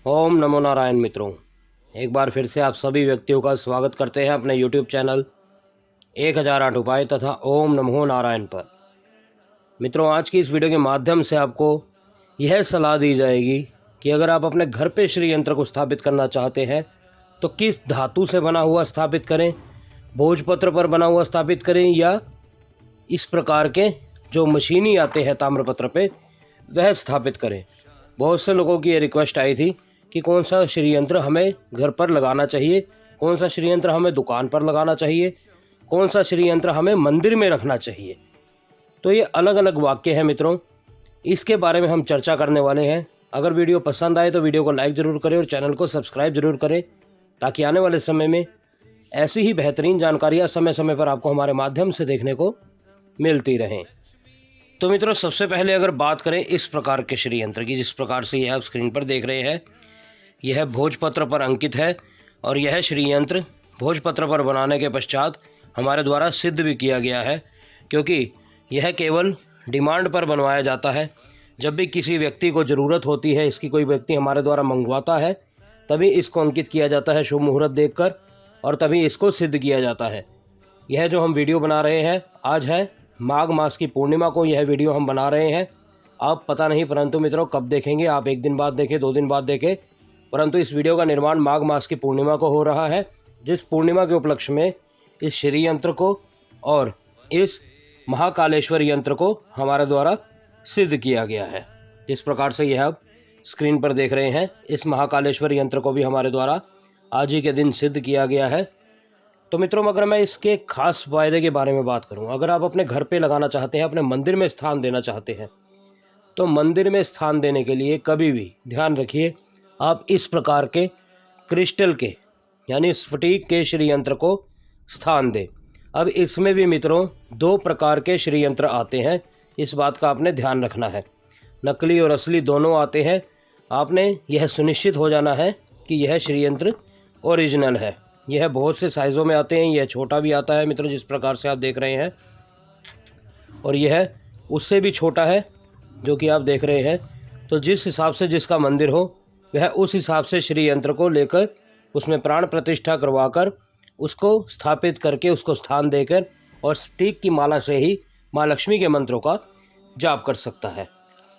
ओम नमो नारायण। मित्रों, एक बार फिर से आप सभी व्यक्तियों का स्वागत करते हैं अपने YouTube चैनल 1008 उपाय तथा ओम नमो नारायण पर। मित्रों, आज की इस वीडियो के माध्यम से आपको यह सलाह दी जाएगी कि अगर आप अपने घर पे श्री यंत्र को स्थापित करना चाहते हैं तो किस धातु से बना हुआ स्थापित करें, भोजपत्र पर बना हुआ स्थापित करें या इस प्रकार के जो मशीनी आते हैं ताम्रपत्र पे वह स्थापित करें। बहुत से लोगों की ये रिक्वेस्ट आई थी कि कौन सा श्री यंत्र हमें घर पर लगाना चाहिए, कौन सा श्री यंत्र हमें दुकान पर लगाना चाहिए, कौन सा श्री यंत्र हमें मंदिर में रखना चाहिए। तो ये अलग अलग वाक्य हैं मित्रों, इसके बारे में हम चर्चा करने वाले हैं। अगर वीडियो पसंद आए तो वीडियो को लाइक ज़रूर करें और चैनल को सब्सक्राइब ज़रूर करें, ताकि आने वाले समय में ऐसी ही बेहतरीन जानकारियाँ समय समय पर आपको हमारे माध्यम से देखने को मिलती रहें। तो मित्रों, सबसे पहले अगर बात करें इस प्रकार के श्री यंत्र की, जिस प्रकार से यह आप स्क्रीन पर देख रहे हैं, यह भोजपत्र पर अंकित है और यह श्री यंत्र भोजपत्र पर बनाने के पश्चात हमारे द्वारा सिद्ध भी किया गया है, क्योंकि यह केवल डिमांड पर बनवाया जाता है। जब भी किसी व्यक्ति को ज़रूरत होती है, इसकी कोई व्यक्ति हमारे द्वारा मंगवाता है, तभी इसको अंकित किया जाता है शुभ मुहूर्त देखकर, और तभी इसको सिद्ध किया जाता है। यह जो हम वीडियो बना रहे हैं, आज है माघ मास की पूर्णिमा को यह वीडियो हम बना रहे हैं। आप पता नहीं परंतु मित्रों कब देखेंगे, आप एक दिन बाद देखें, 2 दिन बाद देखें, परंतु इस वीडियो का निर्माण माघ मास की पूर्णिमा को हो रहा है, जिस पूर्णिमा के उपलक्ष्य में इस श्री यंत्र को और इस महाकालेश्वर यंत्र को हमारे द्वारा सिद्ध किया गया है। जिस प्रकार से यह आप स्क्रीन पर देख रहे हैं, इस महाकालेश्वर यंत्र को भी हमारे द्वारा आज ही के दिन सिद्ध किया गया है। तो मित्रों, अगर मैं इसके खास फायदे के बारे में बात करूं, अगर आप अपने घर पे लगाना चाहते हैं, अपने मंदिर में स्थान देना चाहते हैं, तो मंदिर में स्थान देने के लिए कभी भी ध्यान रखिए, आप इस प्रकार के क्रिस्टल के यानी स्फटिक के श्री यंत्र को स्थान दें। अब इसमें भी मित्रों 2 प्रकार के श्री यंत्र आते हैं, इस बात का आपने ध्यान रखना है। नकली और असली दोनों आते हैं। आपने यह सुनिश्चित हो जाना है कि यह श्री यंत्र ओरिजिनल है। यह बहुत से साइज़ों में आते हैं, यह छोटा भी आता है मित्रों, जिस प्रकार से आप देख रहे हैं, और यह उससे भी छोटा है जो कि आप देख रहे हैं। तो जिस हिसाब से जिसका मंदिर हो, वह उस हिसाब से श्री यंत्र को लेकर उसमें प्राण प्रतिष्ठा करवाकर उसको स्थापित करके उसको स्थान देकर और स्फटिक की माला से ही माँ लक्ष्मी के मंत्रों का जाप कर सकता है।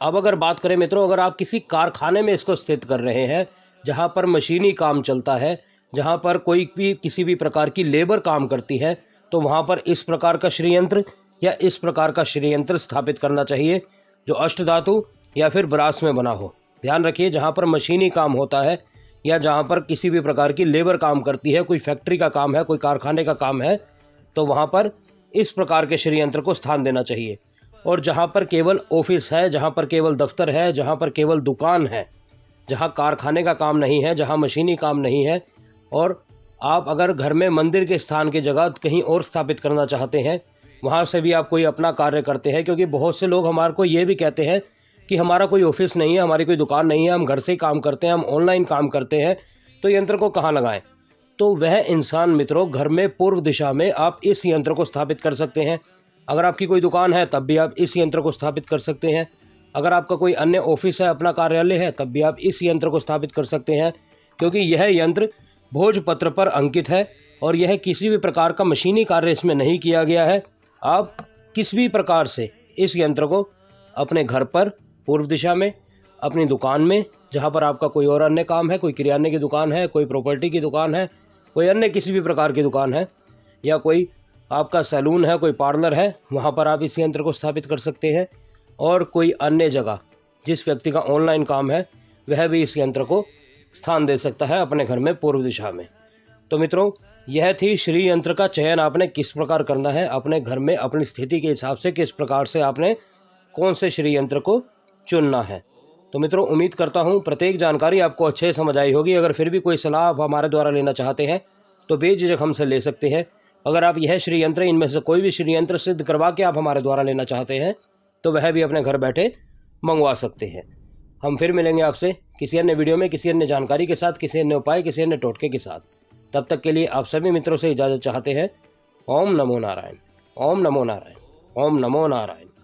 अब अगर बात करें मित्रों, अगर आप किसी कारखाने में इसको स्थित कर रहे हैं, जहाँ पर मशीनी काम चलता है, जहाँ पर कोई भी किसी भी प्रकार की लेबर काम करती है, तो वहाँ पर इस प्रकार का श्री यंत्र या इस प्रकार का श्री यंत्र स्थापित करना चाहिए जो अष्टधातु या फिर ब्रास में बना हो। ध्यान रखिए, जहाँ पर मशीनी काम होता है या जहाँ पर किसी भी प्रकार की लेबर काम करती है, कोई फैक्ट्री का काम है, कोई कारखाने का काम है, तो वहाँ पर इस प्रकार के श्री यंत्र को स्थान देना चाहिए। और जहाँ पर केवल ऑफिस है, जहाँ पर केवल दफ्तर है, जहाँ पर केवल दुकान है, जहाँ कारखाने का काम नहीं है, जहाँ मशीनी काम नहीं है, और आप अगर घर में मंदिर के स्थान की जगह कहीं और स्थापित करना चाहते हैं, वहाँ से भी आप कोई अपना कार्य करते हैं, क्योंकि बहुत से लोग हमारे को ये भी कहते हैं कि हमारा कोई ऑफिस नहीं है, हमारी कोई दुकान नहीं है, हम घर से ही काम करते हैं, हम ऑनलाइन काम करते हैं, तो यंत्र को कहाँ लगाएं। तो वह इंसान मित्रों, घर में पूर्व दिशा में आप इस यंत्र को स्थापित कर सकते हैं। अगर आपकी कोई दुकान है तब भी आप इस यंत्र को स्थापित कर सकते हैं। अगर आपका कोई अन्य ऑफिस है, अपना कार्यालय है, तब भी आप इस यंत्र को स्थापित कर सकते हैं, क्योंकि यह यंत्र भोजपत्र पर अंकित है और यह किसी भी प्रकार का मशीनी कार्य इसमें नहीं किया गया है। आप किस भी प्रकार से इस यंत्र को अपने घर पर पूर्व दिशा में, अपनी दुकान में, जहाँ पर आपका कोई और अन्य काम है, कोई किराने की दुकान है, कोई प्रॉपर्टी की दुकान है, कोई अन्य किसी भी प्रकार की दुकान है, या कोई आपका सैलून है, कोई पार्लर है, वहाँ पर आप इस यंत्र को स्थापित कर सकते हैं। और कोई अन्य जगह जिस व्यक्ति का ऑनलाइन काम है, वह भी इस यंत्र को स्थान दे सकता है अपने घर में पूर्व दिशा में। तो मित्रों, यह थी श्री यंत्र का चयन आपने किस प्रकार करना है अपने घर में, अपनी स्थिति के हिसाब से किस प्रकार से आपने कौन से श्री यंत्र को चुनना है। तो मित्रों, उम्मीद करता हूँ प्रत्येक जानकारी आपको अच्छे समझ आई होगी। अगर फिर भी कोई सलाह आप हमारे द्वारा लेना चाहते हैं तो बेझिझक हमसे ले सकते हैं। अगर आप यह श्री यंत्र, इनमें से कोई भी श्री यंत्र सिद्ध करवा के आप हमारे द्वारा लेना चाहते हैं, तो वह भी अपने घर बैठे मंगवा सकते हैं। हम फिर मिलेंगे आपसे किसी अन्य वीडियो में, किसी अन्य जानकारी के साथ, किसी अन्य उपाय, किसी अन्य टोटके के साथ। तब तक के लिए आप सभी मित्रों से इजाज़त चाहते हैं। ओम नमो नारायण, ओम नमो नारायण, ओम नमो नारायण।